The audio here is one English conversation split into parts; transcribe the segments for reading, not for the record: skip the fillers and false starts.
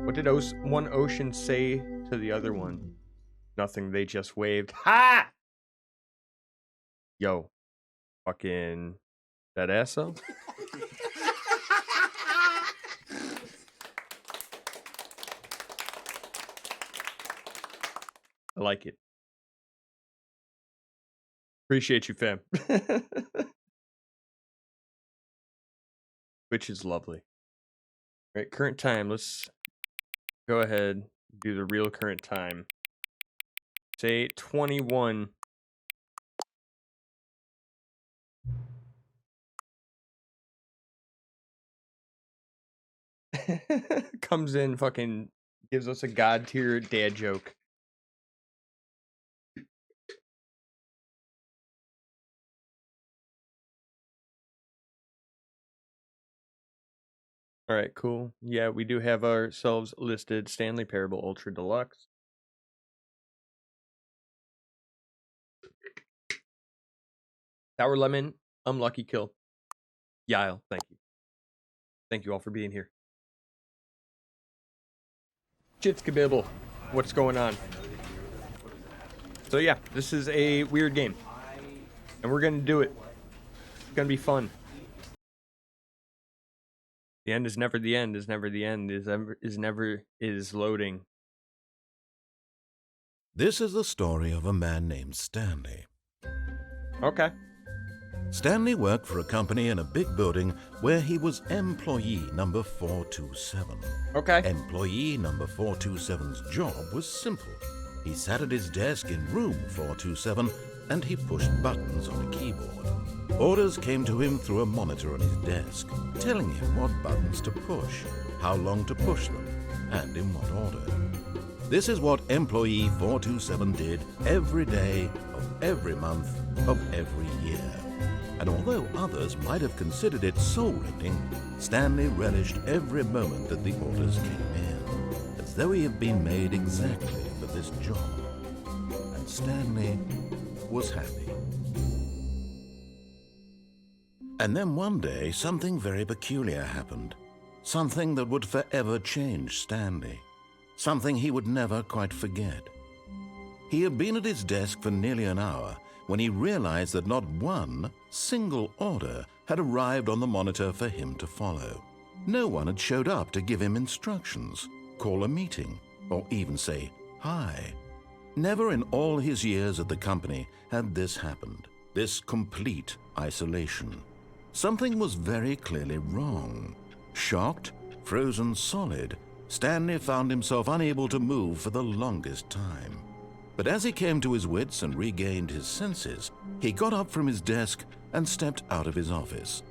What did one ocean say to the other one? Nothing, they just waved. Ha! Yo. Fucking that asshole. I like it. Appreciate you, fam. Which is lovely. All right, current time. Let's go ahead, do the real current time. Say 21. Comes in, fucking gives us a god tier dad joke. All right, cool. Yeah, we do have ourselves listed Stanley Parable Ultra Deluxe. Sour Lemon, Unlucky Kill. Yile, thank you. Thank you all for being here. Chitskabibble, what's going on? So yeah, this is a weird game. And we're gonna do it. It's gonna be fun. The end is never the end, is never the end, is loading. This is the story of a man named Stanley. Okay. Stanley worked for a company in a big building where he was employee number 427. Okay. Employee number 427's job was simple. He sat at his desk in room 427 and he pushed buttons on a keyboard. Orders came to him through a monitor on his desk, telling him what buttons to push, how long to push them, and in what order. This is what employee 427 did every day of every month of every year. And although others might have considered it soul-rending, Stanley relished every moment that the orders came in, as though he had been made exactly for this job. And Stanley was happy. And then one day, something very peculiar happened. Something that would forever change Stanley. Something he would never quite forget. He had been at his desk for nearly an hour when he realized that not one single order had arrived on the monitor for him to follow. No one had showed up to give him instructions, call a meeting, or even say hi. Never in all his years at the company had this happened, this complete isolation. Something was very clearly wrong. Shocked, frozen solid, Stanley found himself unable to move for the longest time. But as he came to his wits and regained his senses, he got up from his desk and stepped out of his office.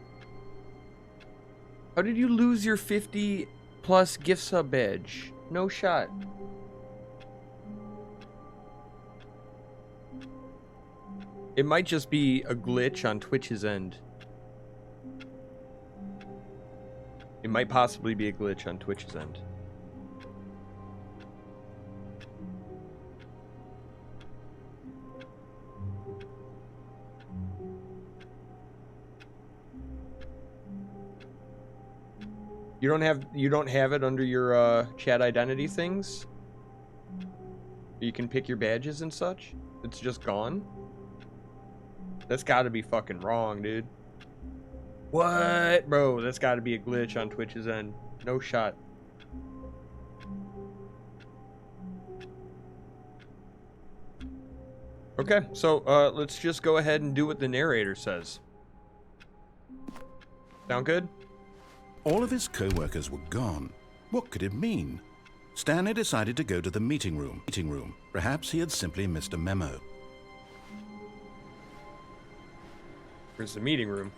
How did you lose your 50 plus gift sub badge? No shot. It might just be a glitch on Twitch's end. It might possibly be a glitch on Twitch's end. You don't have it under your chat identity things? You can pick your badges and such? It's just gone? That's gotta be fucking wrong, dude. What? Bro, that's gotta be a glitch on Twitch's end. No shot. Okay, so let's just go ahead and do what the narrator says. Sound good? All of his co-workers were gone. What could it mean? Stanley decided to go to the meeting room. Perhaps he had simply missed a memo. Where's the meeting room?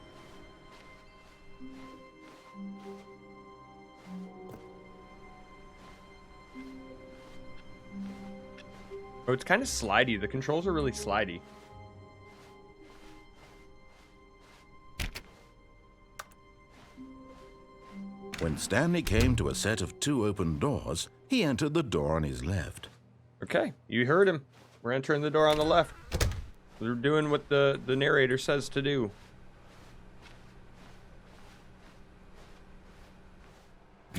Oh, it's kind of slidey. The controls are really slidey. When Stanley came to a set of 2 open doors, he entered the door on his left. Okay, you heard him. We're entering the door on the left. We're doing what the narrator says to do.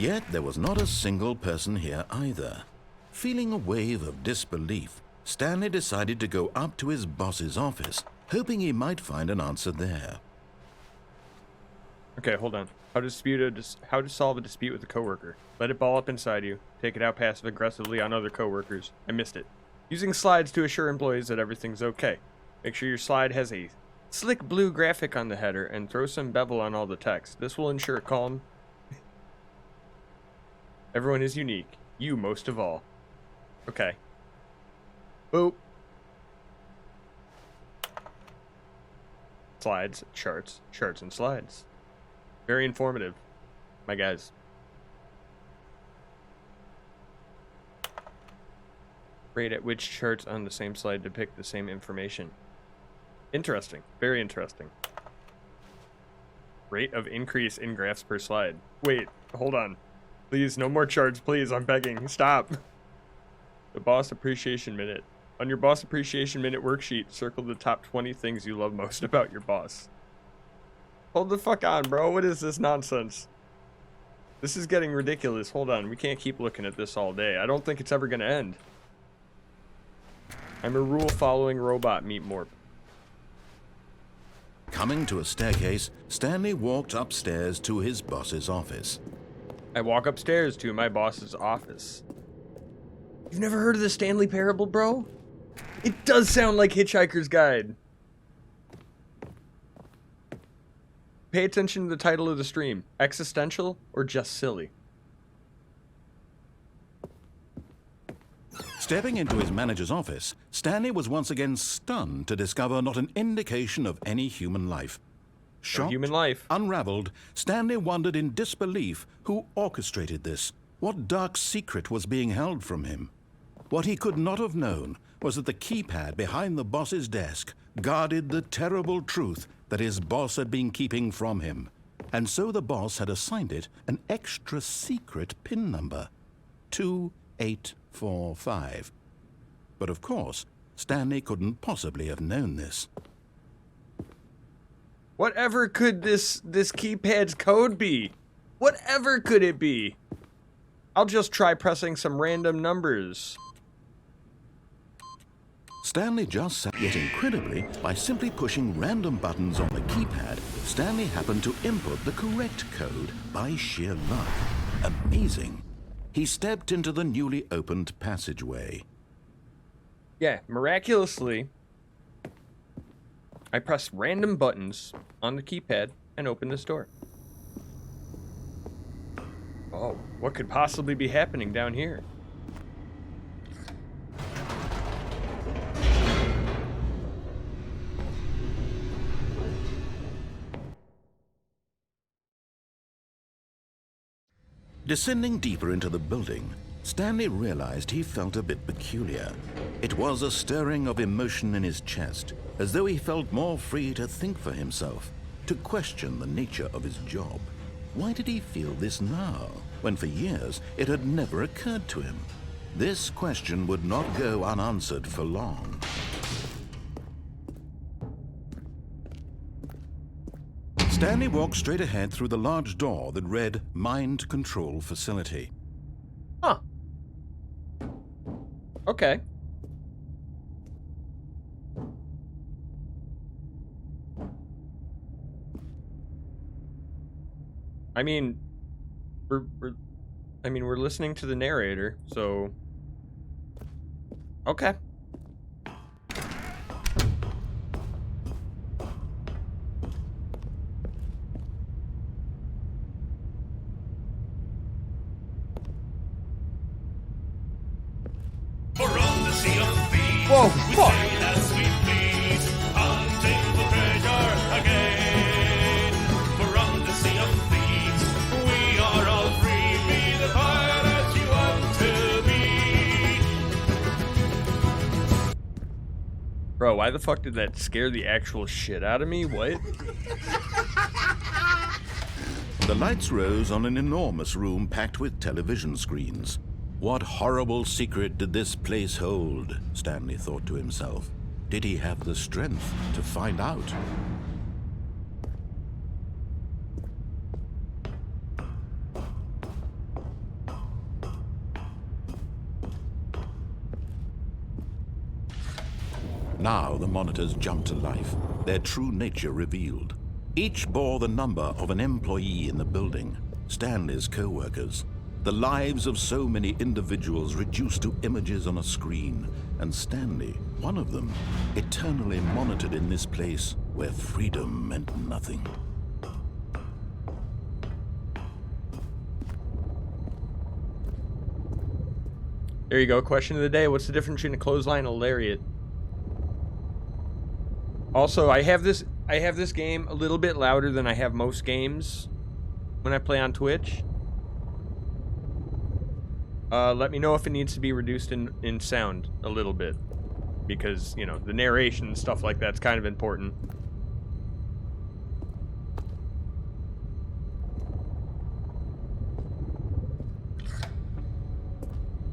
Yet there was not a single person here either. Feeling a wave of disbelief, Stanley decided to go up to his boss's office, hoping he might find an answer there. Okay, hold on. How to solve a dispute with a coworker. Let it ball up inside you. Take it out passive-aggressively on other coworkers. I missed it. Using slides to assure employees that everything's okay. Make sure your slide has a slick blue graphic on the header and throw some bevel on all the text. This will ensure calm. Everyone is unique. You most of all. Okay. Boop. Slides, charts, and slides. Very informative, my guys. Rate at which charts on the same slide depict the same information. Interesting. Very interesting. Rate of increase in graphs per slide. Wait, hold on. Please, no more charts, please. I'm begging. Stop. The Boss Appreciation Minute. On your Boss Appreciation Minute worksheet, circle the top 20 things you love most about your boss. Hold the fuck on, bro. What is this nonsense? This is getting ridiculous. Hold on. We can't keep looking at this all day. I don't think it's ever going to end. I'm a rule-following robot, Meat Morp. Coming to a staircase, Stanley walked upstairs to his boss's office. I walk upstairs to my boss's office. You've never heard of the Stanley Parable, bro? It does sound like Hitchhiker's Guide. Pay attention to the title of the stream. Existential or just silly? Stepping into his manager's office, Stanley was once again stunned to discover not an indication of any human life. Shocked, no human life. Unraveled, Stanley wondered in disbelief who orchestrated this. What dark secret was being held from him? What he could not have known was that the keypad behind the boss's desk guarded the terrible truth that his boss had been keeping from him. And so the boss had assigned it an extra secret PIN number, 2845. But of course, Stanley couldn't possibly have known this. Whatever could this keypad's code be? Whatever could it be? I'll just try pressing some random numbers. Stanley just sat, yet incredibly, by simply pushing random buttons on the keypad, Stanley happened to input the correct code by sheer luck. Amazing. He stepped into the newly opened passageway. Yeah, miraculously, I pressed random buttons on the keypad and opened this door. Oh, what could possibly be happening down here? Descending deeper into the building, Stanley realized he felt a bit peculiar. It was a stirring of emotion in his chest, as though he felt more free to think for himself, to question the nature of his job. Why did he feel this now, when for years it had never occurred to him? This question would not go unanswered for long. Stanley walked straight ahead through the large door that read Mind Control Facility. Huh. Okay. I mean, we're listening to the narrator, so okay. Whoa, fuck! Bro, why the fuck did that scare the actual shit out of me? What? The lights rose on an enormous room packed with television screens. What horrible secret did this place hold? Stanley thought to himself. Did he have the strength to find out? Now the monitors jumped to life, their true nature revealed. Each bore the number of an employee in the building, Stanley's co-workers. The lives of so many individuals reduced to images on a screen, and Stanley, one of them, eternally monitored in this place where freedom meant nothing. There you go. Question of the day. What's the difference between a clothesline and a lariat? Also, I have this game a little bit louder than I have most games when I play on Twitch. Let me know if it needs to be reduced in sound a little bit. Because, you know, the narration and stuff like that's kind of important.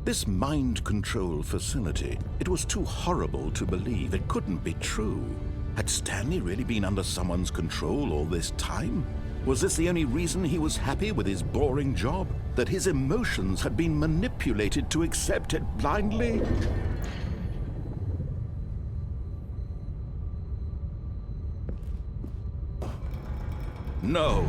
This mind control facility, it was too horrible to believe. It couldn't be true. Had Stanley really been under someone's control all this time? Was this the only reason he was happy with his boring job? That his emotions had been manipulated to accept it blindly? No,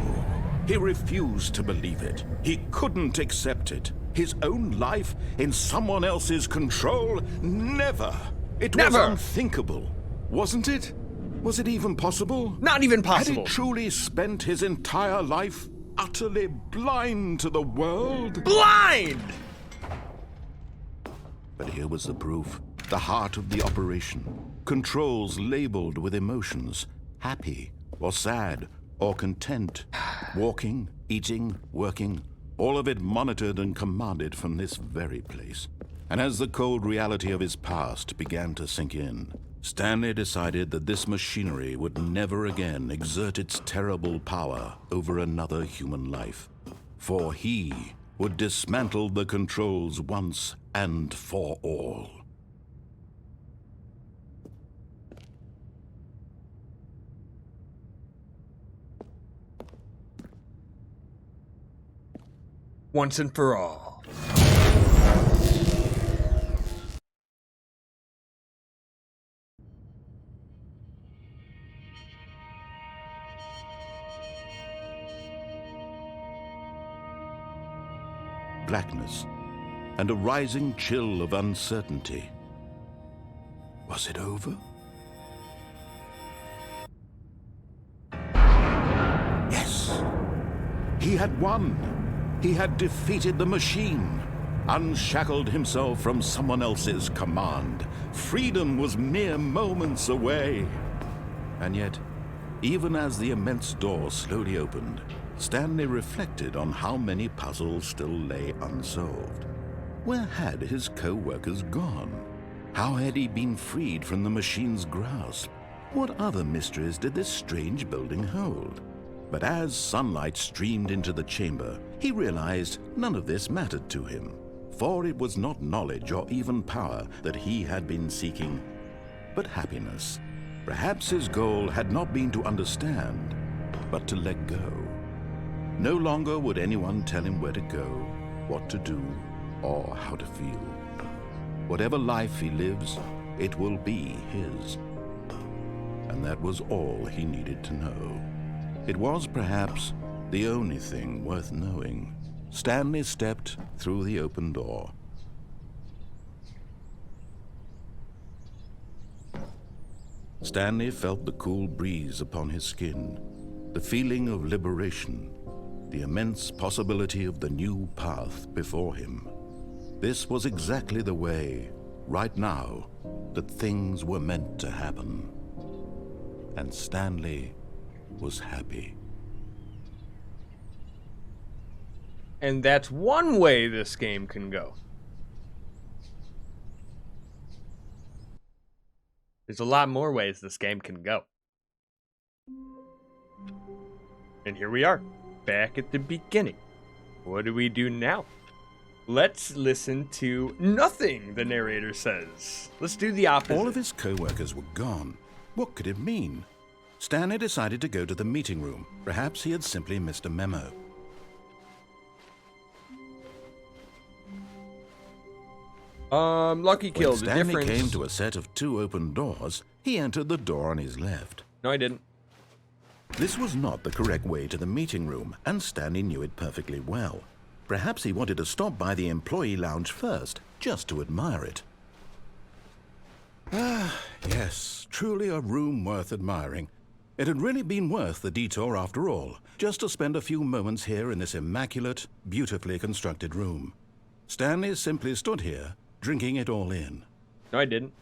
he refused to believe it. He couldn't accept it. His own life in someone else's control? Never! It was unthinkable, wasn't it? Was it even possible? Not even possible. Had he truly spent his entire life utterly blind to the world? Blind! But here was the proof. The heart of the operation. Controls labeled with emotions. Happy, or sad, or content. Walking, eating, working. All of it monitored and commanded from this very place. And as the cold reality of his past began to sink in, Stanley decided that this machinery would never again exert its terrible power over another human life. For he would dismantle the controls once and for all. Once and for all. Blackness and a rising chill of uncertainty. Was it over? Yes! He had won! He had defeated the machine, unshackled himself from someone else's command. Freedom was mere moments away. And yet, even as the immense door slowly opened, Stanley reflected on how many puzzles still lay unsolved. Where had his co-workers gone? How had he been freed from the machine's grasp? What other mysteries did this strange building hold? But as sunlight streamed into the chamber, he realized none of this mattered to him, for it was not knowledge or even power that he had been seeking, but happiness. Perhaps his goal had not been to understand, but to let go. No longer would anyone tell him where to go, what to do, or how to feel. Whatever life he lives, it will be his. And that was all he needed to know. It was perhaps the only thing worth knowing. Stanley stepped through the open door. Stanley felt the cool breeze upon his skin, the feeling of liberation, the immense possibility of the new path before him. This was exactly the way, right now, that things were meant to happen. And Stanley was happy. And that's one way this game can go. There's a lot more ways this game can go. And here we are, back at the beginning. What do we do now? Let's listen to nothing, the narrator says. Let's do the opposite. All of his co-workers were gone. What could it mean? Stanley decided to go to the meeting room. Perhaps he had simply missed a memo. Lucky kill. When The Stanley difference. came to a set of 2 open doors, he entered the door on his left. No, I didn't. This was not the correct way to the meeting room, and Stanley knew it perfectly well. Perhaps he wanted to stop by the employee lounge first, just to admire it. Ah, yes, truly a room worth admiring. It had really been worth the detour after all, just to spend a few moments here in this immaculate, beautifully constructed room. Stanley simply stood here, drinking it all in. No, I didn't.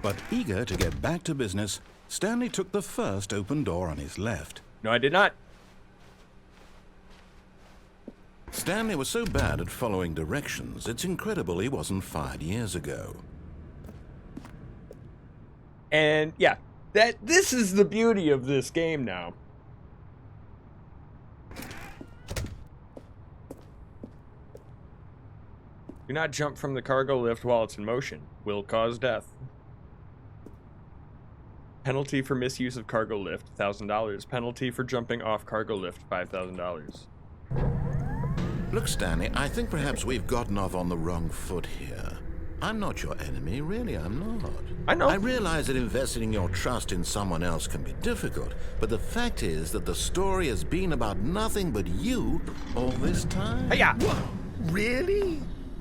But eager to get back to business, Stanley took the first open door on his left. No, I did not. Stanley was so bad at following directions, it's incredible he wasn't fired years ago. And yeah, this is the beauty of this game now. Do not jump from the cargo lift while it's in motion. Will cause death. Penalty for misuse of cargo lift, $1,000. Penalty for jumping off cargo lift, $5,000. Look, Stanley, I think perhaps we've gotten off on the wrong foot here. I'm not your enemy, really, I'm not. I know. I realize that investing your trust in someone else can be difficult, but the fact is that the story has been about nothing but you all this time. Hey-ya! What? Really?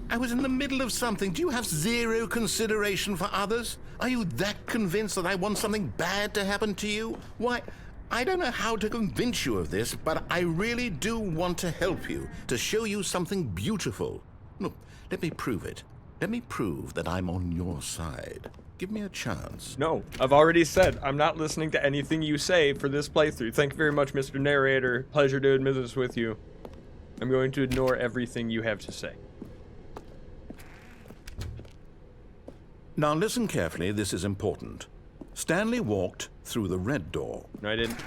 I was in the middle of something. Do you have zero consideration for others? Are you that convinced that I want something bad to happen to you? Why, I don't know how to convince you of this, but I really do want to help you, to show you something beautiful. Look, let me prove it. Let me prove that I'm on your side. Give me a chance. No, I've already said I'm not listening to anything you say for this playthrough. Thank you very much, Mr. Narrator. Pleasure doing business with you. I'm going to ignore everything you have to say. Now listen carefully, this is important. Stanley walked through the red door. No, I didn't.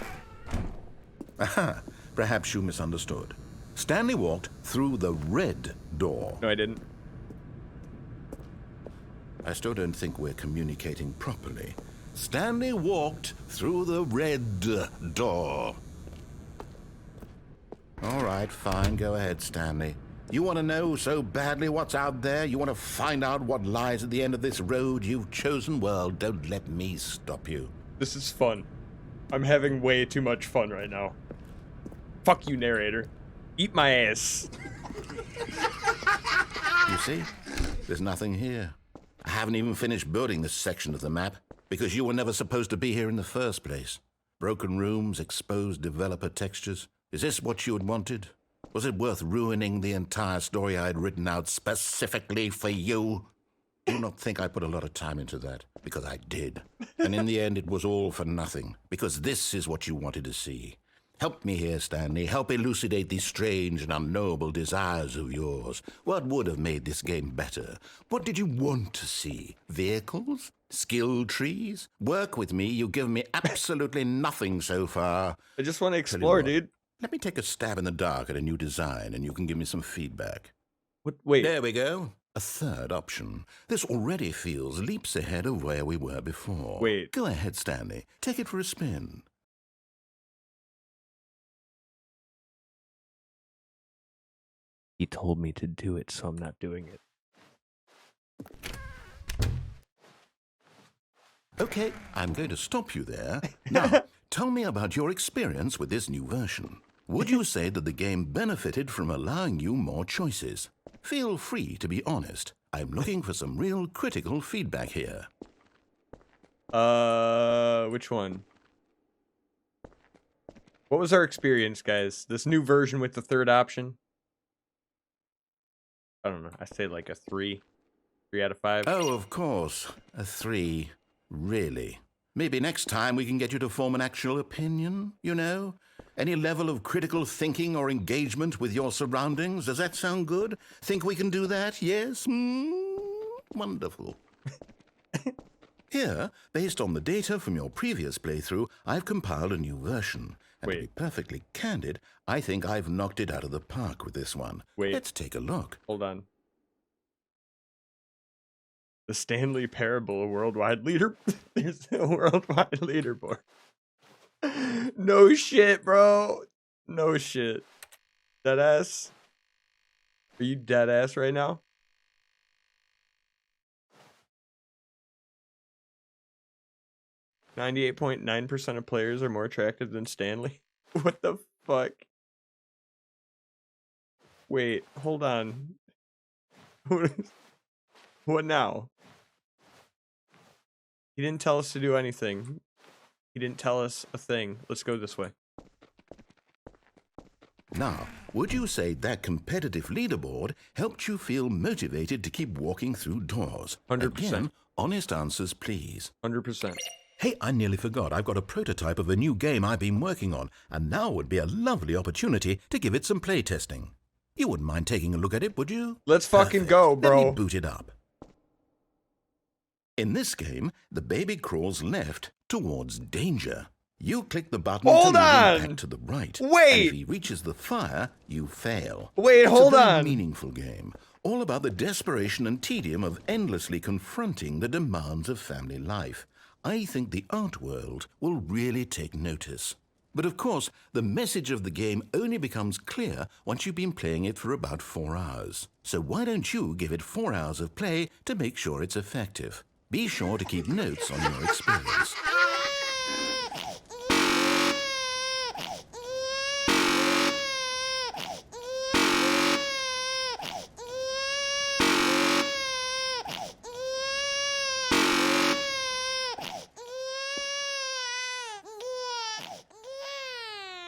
Aha, perhaps you misunderstood. Stanley walked through the red door. No, I didn't. I still don't think we're communicating properly. Stanley walked through the red door. All right, fine, go ahead, Stanley. You want to know so badly what's out there? You want to find out what lies at the end of this road you've chosen? Well, don't let me stop you. This is fun. I'm having way too much fun right now. Fuck you, narrator. Eat my ass. You see? There's nothing here. I haven't even finished building this section of the map because you were never supposed to be here in the first place. Broken rooms, exposed developer textures. Is this what you had wanted? Was it worth ruining the entire story I had written out specifically for you? Do not think I put a lot of time into that, because I did. And in the end, it was all for nothing, because this is what you wanted to see. Help me here, Stanley. Help elucidate these strange and unknowable desires of yours. What would have made this game better? What did you want to see? Vehicles? Skill trees? Work with me. You've given me absolutely nothing so far. I just want to explore, dude. Let me take a stab in the dark at a new design, and you can give me some feedback. What? Wait. There we go. A third option. This already feels leaps ahead of where we were before. Wait. Go ahead, Stanley. Take it for a spin. He told me to do it, so I'm not doing it. Okay, I'm going to stop you there. Now, tell me about your experience with this new version. Would you say that the game benefited from allowing you more choices? Feel free to be honest. I'm looking for some real critical feedback here. Which one? What was our experience, guys? This new version with the third option? I don't know. I say like a 3. 3 out of 5. Oh, of course. A 3. Really? Maybe next time we can get you to form an actual opinion, you know? Any level of critical thinking or engagement with your surroundings? Does that sound good? Think we can do that? Yes? Wonderful. Here, based on the data from your previous playthrough, I've compiled a new version. And to be perfectly candid, I think I've knocked it out of the park with this one. Wait. Let's take a look. Hold on. The Stanley Parable, a worldwide leader. There's a worldwide leaderboard. No shit, bro. No shit. Deadass. Are you deadass right now? 98.9% of players are more attractive than Stanley. What the fuck? Wait, hold on. What now? He didn't tell us to do anything. He didn't tell us a thing. Let's go this way. Now, would you say that competitive leaderboard helped you feel motivated to keep walking through doors? 100%. Again, honest answers, please. 100%. Hey, I nearly forgot. I've got a prototype of a new game I've been working on, and now would be a lovely opportunity to give it some play testing. You wouldn't mind taking a look at it, would you? Let's fucking go, bro. Let me boot it up. In this game, the baby crawls left towards danger. You click the button to move him back to the right. Wait! And if he reaches the fire, you fail. Wait, hold It's a very on. meaningful game, all about the desperation and tedium of endlessly confronting the demands of family life. I think the art world will really take notice. But of course, the message of the game only becomes clear once you've been playing it for about 4 hours. So why don't you give it 4 hours of play to make sure it's effective? Be sure to keep notes on your experience.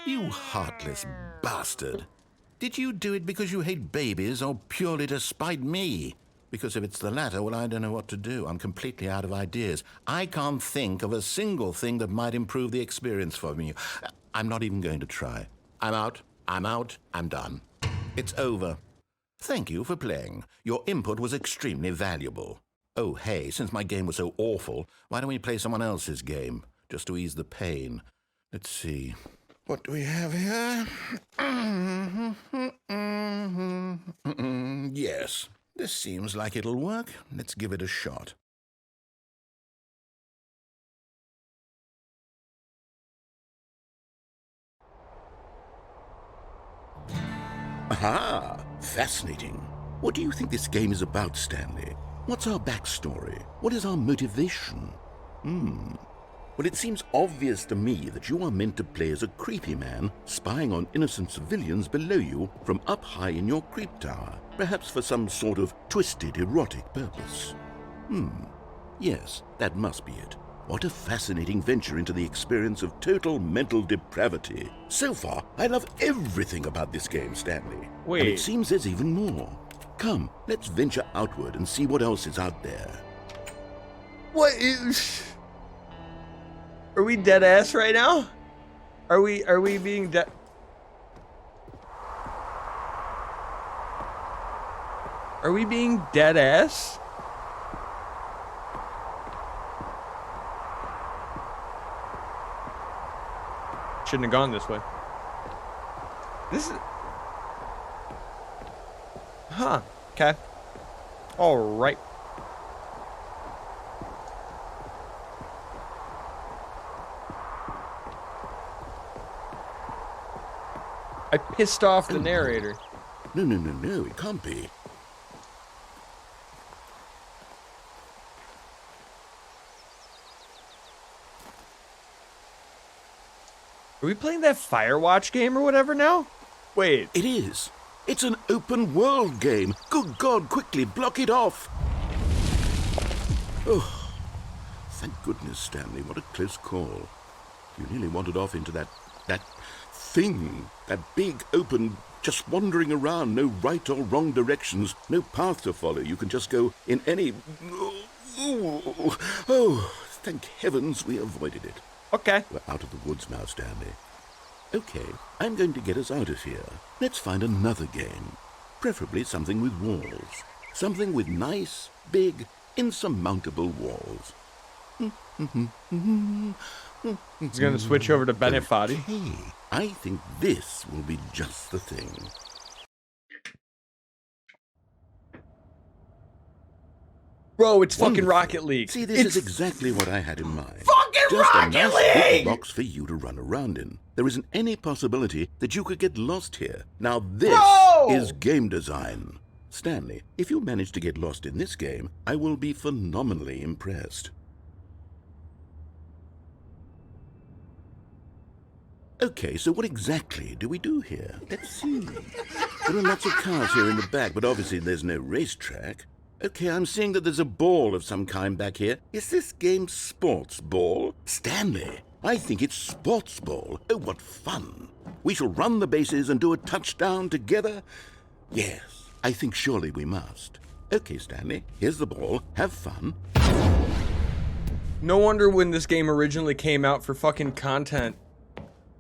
You heartless bastard. Did you do it because you hate babies or purely to spite me? Because if it's the latter, well, I don't know what to do. I'm completely out of ideas. I can't think of a single thing that might improve the experience for me. I'm not even going to try. I'm out. I'm done. It's over. Thank you for playing. Your input was extremely valuable. Oh, hey, since my game was so awful, why don't we play someone else's game, just to ease the pain? Let's see. What do we have here? Yes, this seems like it'll work. Let's give it a shot. Aha! Fascinating. What do you think this game is about, Stanley? What's our backstory? What is our motivation? Well, it seems obvious to me that you are meant to play as a creepy man spying on innocent civilians below you from up high in your creep tower, perhaps for some sort of twisted erotic purpose. Yes, that must be it. What a fascinating venture into the experience of total mental depravity. So far, I love everything about this game, Stanley. Wait. And it seems there's even more. Come, let's venture outward and see what else is out there. What is... Are we dead ass right now? Are we being dead? Are we being dead ass? Shouldn't have gone this way. This is... Huh. Okay. All right. I pissed off the narrator. No, it can't be. Are we playing that Firewatch game or whatever now? Wait. It is. It's an open world game. Good God, quickly block it off. Oh, thank goodness, Stanley. What a close call. You nearly wandered off into that thing. That big, open, just wandering around. No right or wrong directions. No path to follow. You can just go in any... Oh, thank heavens we avoided it. Okay. We're out of the woods now, Stanley. Okay, I'm going to get us out of here. Let's find another game. Preferably something with walls. Something with nice, big, insurmountable walls. He's gonna switch over to Bennett Foddy. Okay, I think this will be just the thing. Bro, it's fucking Wonderful. Rocket League. See, this is exactly what I had in mind. Fucking Just Rocket a nice League! big box for you to run around in. There isn't any possibility that you could get lost here. Now this is game design. Stanley, if you manage to get lost in this game, I will be phenomenally impressed. Okay, so what exactly do we do here? Let's see. There are lots of cars here in the back, but obviously there's no racetrack. Okay, I'm seeing that there's a ball of some kind back here. Is this game sports ball? Stanley, I think it's sports ball. Oh, what fun. We shall run the bases and do a touchdown together. Yes, I think surely we must. Okay, Stanley, here's the ball. Have fun. No wonder when this game originally came out for fucking content.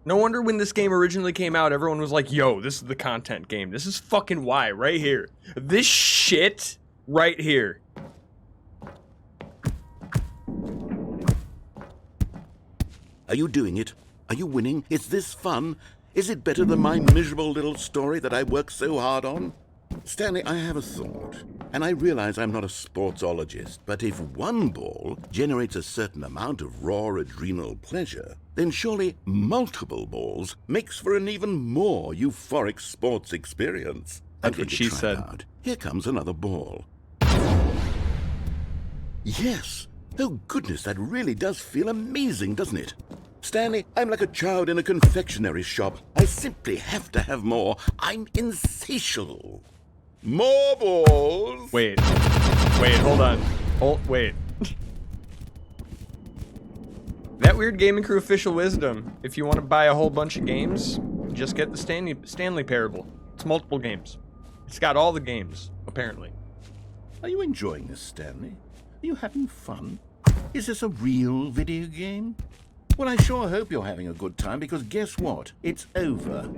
No wonder when this game originally came out, everyone was like, yo, this is the content game. This is fucking why, right here. This shit right here. Are you doing it? Are you winning? Is this fun? Is it better than my miserable little story that I worked so hard on? Stanley, I have a thought, and I realize I'm not a sportsologist, but if one ball generates a certain amount of raw adrenal pleasure, then surely multiple balls makes for an even more euphoric sports experience. That's what she said. Hard. Here comes another ball. Yes! Oh goodness, that really does feel amazing, doesn't it? Stanley, I'm like a child in a confectionery shop. I simply have to have more. I'm insatiable. More balls! Wait, hold on. Wait. That Weird Gaming Crew official wisdom. If you want to buy a whole bunch of games, just get the Stanley Parable. It's multiple games. It's got all the games, apparently. Are you enjoying this, Stanley? Are you having fun? Is this a real video game? Well, I sure hope you're having a good time, because guess what? It's over.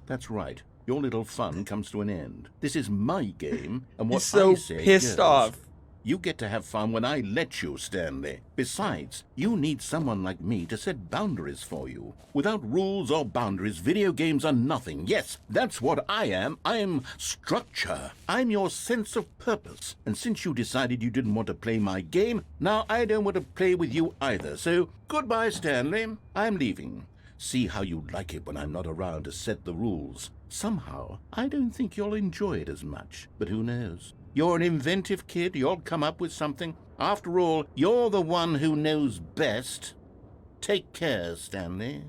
That's right. Your little fun comes to an end. This is my game, and what He's so I say pissed goes. off. You get to have fun when I let you, Stanley. Besides, you need someone like me to set boundaries for you. Without rules or boundaries, video games are nothing. Yes, that's what I am. I'm structure. I'm your sense of purpose. And since you decided you didn't want to play my game, now I don't want to play with you either. So, goodbye, Stanley. I'm leaving. See how you like it when I'm not around to set the rules. Somehow, I don't think you'll enjoy it as much. But who knows? You're an inventive kid. You'll come up with something. After all, you're the one who knows best. Take care, Stanley.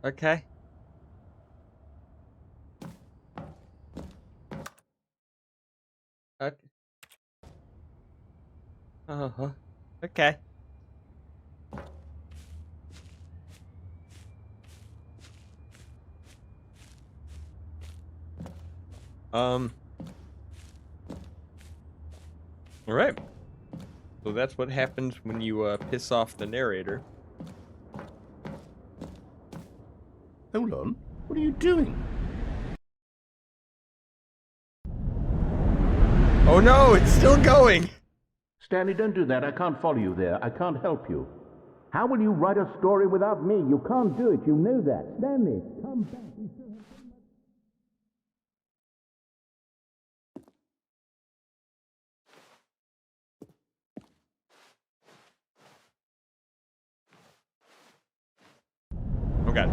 Okay. Okay. Uh-huh. Okay. All right. So that's what happens when you piss off the narrator. Hold on. What are you doing? Oh no, it's still going. Stanley, don't do that. I can't follow you there. I can't help you. How will you write a story without me? You can't do it. You know that. Stanley, come back. We still have so much... Oh god.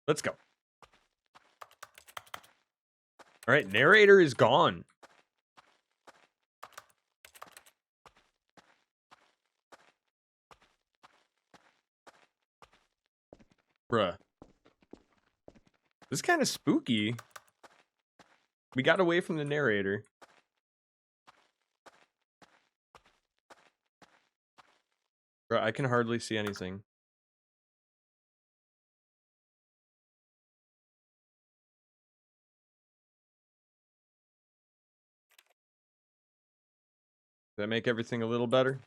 Let's go. All right, narrator is gone. Bruh. This is kind of spooky. We got away from the narrator. Bruh, I can hardly see anything. that make everything a little better?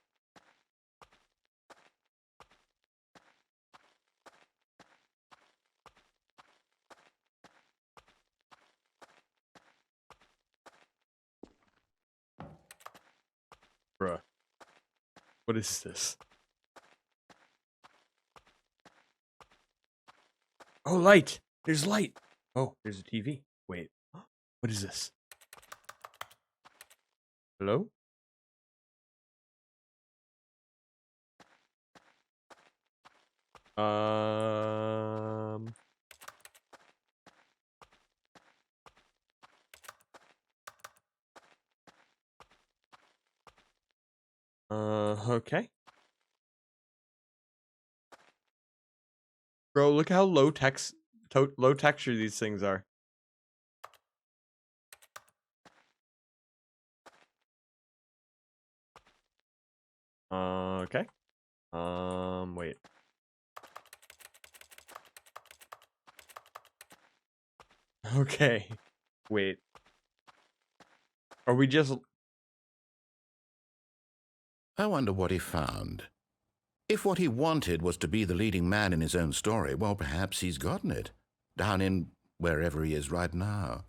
Bruh. What is this? Oh, light! There's light! Oh, there's a TV. Wait. What is this? Hello? Um... Okay. Bro, look how low texture these things are. Okay. Wait. Okay. Wait. Are we just... I wonder what he found. If what he wanted was to be the leading man in his own story, well, perhaps he's gotten it, down in wherever he is right now.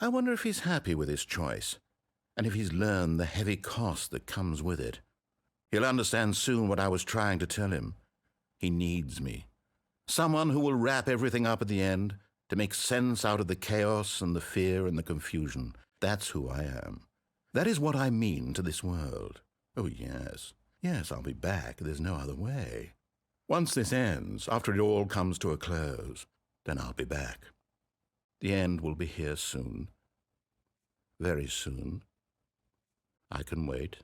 I wonder if he's happy with his choice, and if he's learned the heavy cost that comes with it. He'll understand soon what I was trying to tell him. He needs me. Someone who will wrap everything up at the end, to make sense out of the chaos and the fear and the confusion. That's who I am. That is what I mean to this world. Oh, yes. Yes, I'll be back. There's no other way. Once this ends, after it all comes to a close, then I'll be back. The end will be here soon. Very soon. I can wait.